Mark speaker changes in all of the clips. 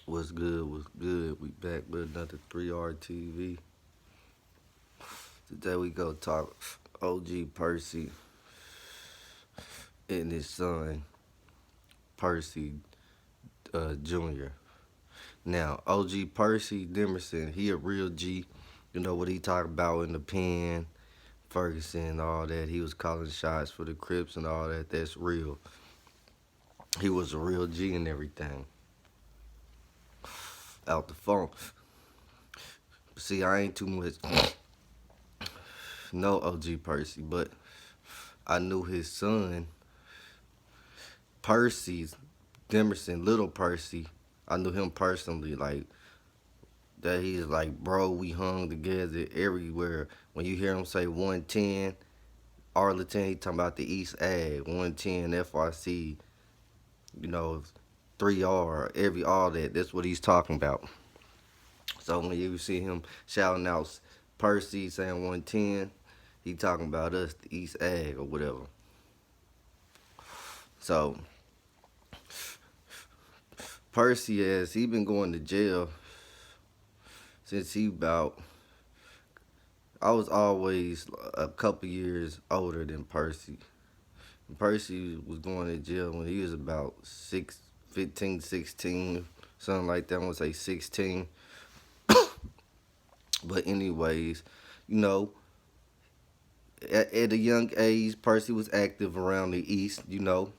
Speaker 1: What's good? What's good? We back with another 3RTV. Today we go talk OG Percy and his son Percy Jr. Now OG Percy Demerson, he a real G. You know what he talk about in the pen, Ferguson, all that. He was calling shots for the Crips and all that. That's real. He was a real G and everything. Out the phone. See, I ain't too much no OG Percy, but I knew his son, Percy Demerson, little Percy. I knew him personally, like that. He's like, bro, we hung together everywhere. When you hear him say 110, Arlington, he talking about the East Ag, 110 FRC, you know, 3R, all that. That's what he's talking about. So when you see him shouting out Percy saying 110, he talking about us, the East Ag or whatever. So Percy he been going to jail since he about, I was always a couple years older than Percy. Percy was going to jail when he was about 15, 16, something like that. I want to say 16. But anyways, you know, at a young age, Percy was active around the East, you know.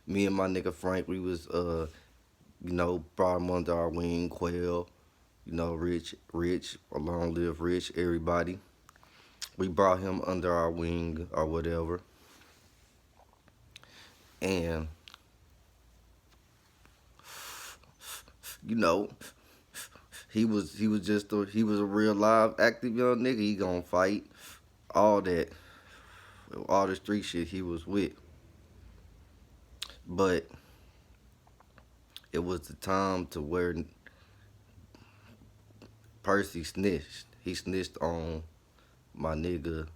Speaker 1: Me and my nigga Frank, we was, brought him under our wing, Quail, Rich, long live Rich, everybody. We brought him under our wing or whatever. And, he was he was a real live, active young nigga. He gonna fight, all that, all the street shit he was with. But it was the time to where Percy snitched. He snitched on my nigga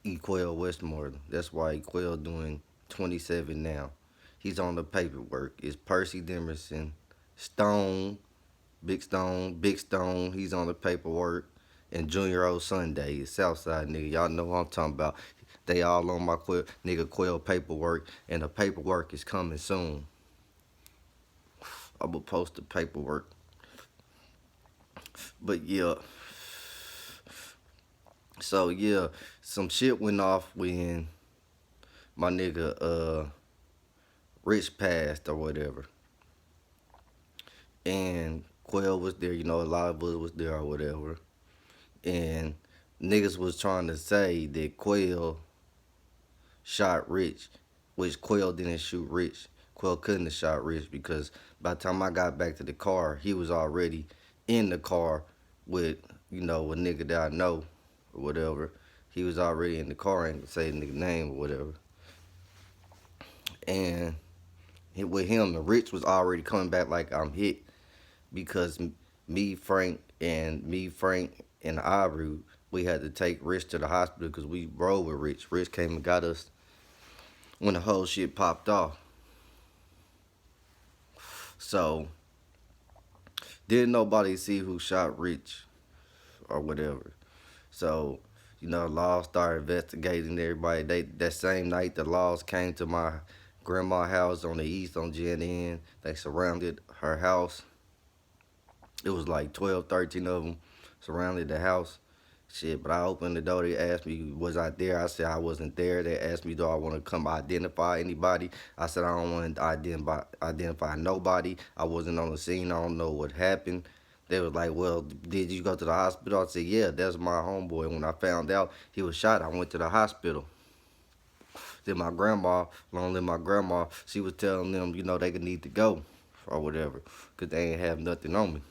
Speaker 1: Equel Westmoreland. That's why Equel doing 27 now. He's on the paperwork. It's Percy Demerson, Stone, Big Stone. He's on the paperwork. And Junior O Sunday, is Southside nigga. Y'all know what I'm talking about. They all on my Quell paperwork, and the paperwork is coming soon. I will post the paperwork. But yeah. So yeah, some shit went off when my nigga Rich passed or whatever. And Quell was there, a lot of us was there or whatever. And niggas was trying to say that Quell shot Rich, which Quell didn't shoot Rich. Quell couldn't have shot Rich because by the time I got back to the car, he was already in the car with, a nigga that I know or whatever. He was already in the car, I ain't gonna say the nigga name or whatever. And with him, and Rich was already coming back like I'm hit because me, Frank, and Ivory, we had to take Rich to the hospital because we rode with Rich. Rich came and got us when the whole shit popped off. So, didn't nobody see who shot Rich or whatever. So, law started investigating everybody. That same night, the laws came to my grandma's house on the east on GNN. They surrounded her house. It was like 12, 13 of them surrounded the house. Shit, but I opened the door. They asked me, was I there? I said I wasn't there. They asked me, do I want to come identify anybody? I said I don't want to identify nobody. I wasn't on the scene. I don't know what happened. They was like, well, did you go to the hospital? I said, yeah, that's my homeboy. When I found out he was shot, I went to the hospital. Then my grandma, long live my grandma, she was telling them, they could need to go or whatever because they ain't have nothing on me.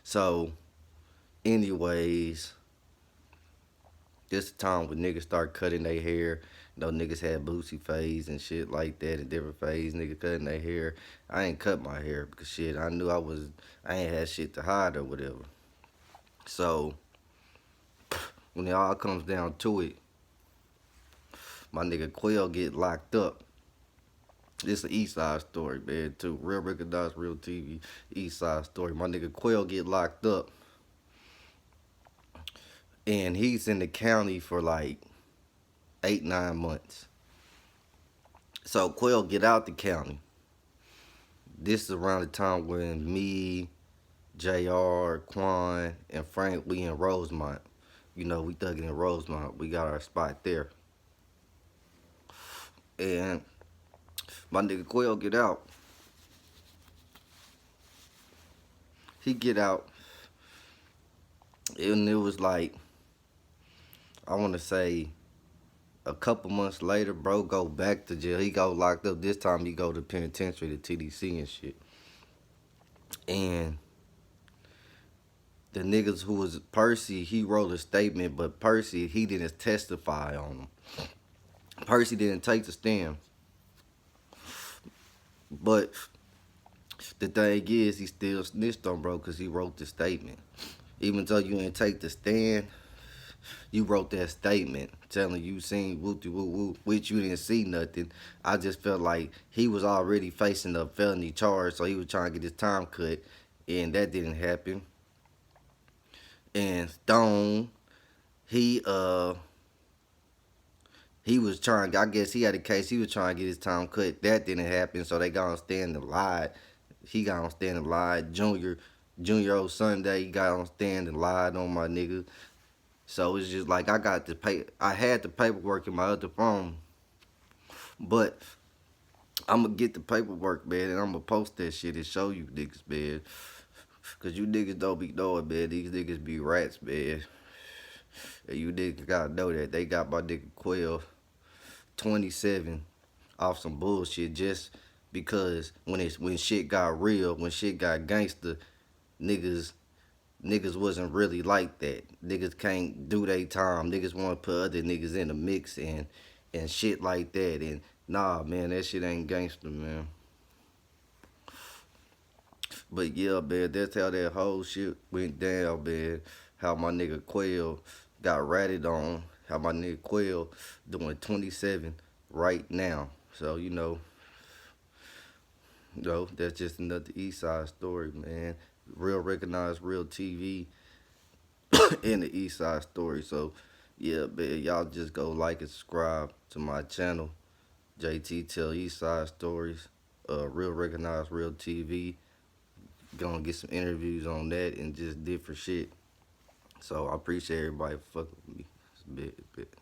Speaker 1: So, anyways, this time when niggas start cutting their hair. Niggas had boosie phase and shit like that, and different phase. Niggas cutting their hair. I ain't cut my hair because shit, I knew I ain't had shit to hide or whatever. So, when it all comes down to it, my nigga Quell get locked up. It's an East Side story, man, too. Real recognized, real TV, East Side story. My nigga Quail get locked up, and he's in the county for like 8, 9 months. So Quail get out the county. This is around the time when me, JR, Quan, and Frank, we in Rosemont. You know, we thugging in Rosemont. We got our spot there. And my nigga Quail get out. He get out, and it was like, I want to say, a couple months later, bro go back to jail. He go locked up. This time he go to penitentiary to TDC and shit. And the niggas who was Percy, he wrote a statement, but Percy, he didn't testify on him. Percy didn't take the stand. But the thing is, he still snitched on bro because he wrote the statement. Even though you didn't take the stand, you wrote that statement telling you seen whoopty whoop whoop, which you didn't see nothing. I just felt like he was already facing a felony charge, so he was trying to get his time cut, and that didn't happen. And Stone, he he was trying. I guess he had a case. He was trying to get his time cut. That didn't happen, so they got on stand and lied. He got on stand and lied. Junior old Sunday, he got on stand and lied on my nigga. So it's just like I got the pay. I had the paperwork in my other phone, but I'm gonna get the paperwork, man, and I'm gonna post that shit and show you niggas, man. Cause you niggas don't be knowing, man. These niggas be rats, man. And you niggas gotta know that they got my nigga Quail 27 off some bullshit just because when shit got real, when shit got gangster, niggas wasn't really like that. Niggas can't do their time. Niggas want to put other niggas in the mix and shit like that. And nah, man, that shit ain't gangster, man. But yeah, man, that's how that whole shit went down, man. How my nigga Quail got ratted on. How my nigga Quail doing 27 right now. So, that's just another East Side story, man. Real recognized, real TV in the East Side story. So, yeah, man, y'all just go like and subscribe to my channel. JT Tell East Side Stories. Real recognized, real TV. Gonna get some interviews on that and just different shit. So I appreciate everybody fucking with me. It's a bit.